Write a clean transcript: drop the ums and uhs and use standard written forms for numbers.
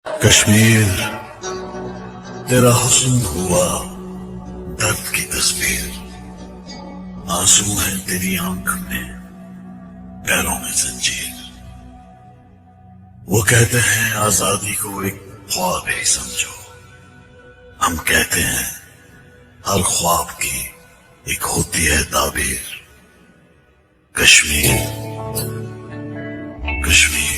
कश्मीर तेरा हुस्न हुआ दर्द की तस्वीर, आंसू है तेरी आंख में, पैरों में जंजीर। वो कहते हैं आजादी को एक ख्वाब ही समझो, हम कहते हैं हर ख्वाब की एक होती है ताबीर। कश्मीर, कश्मीर।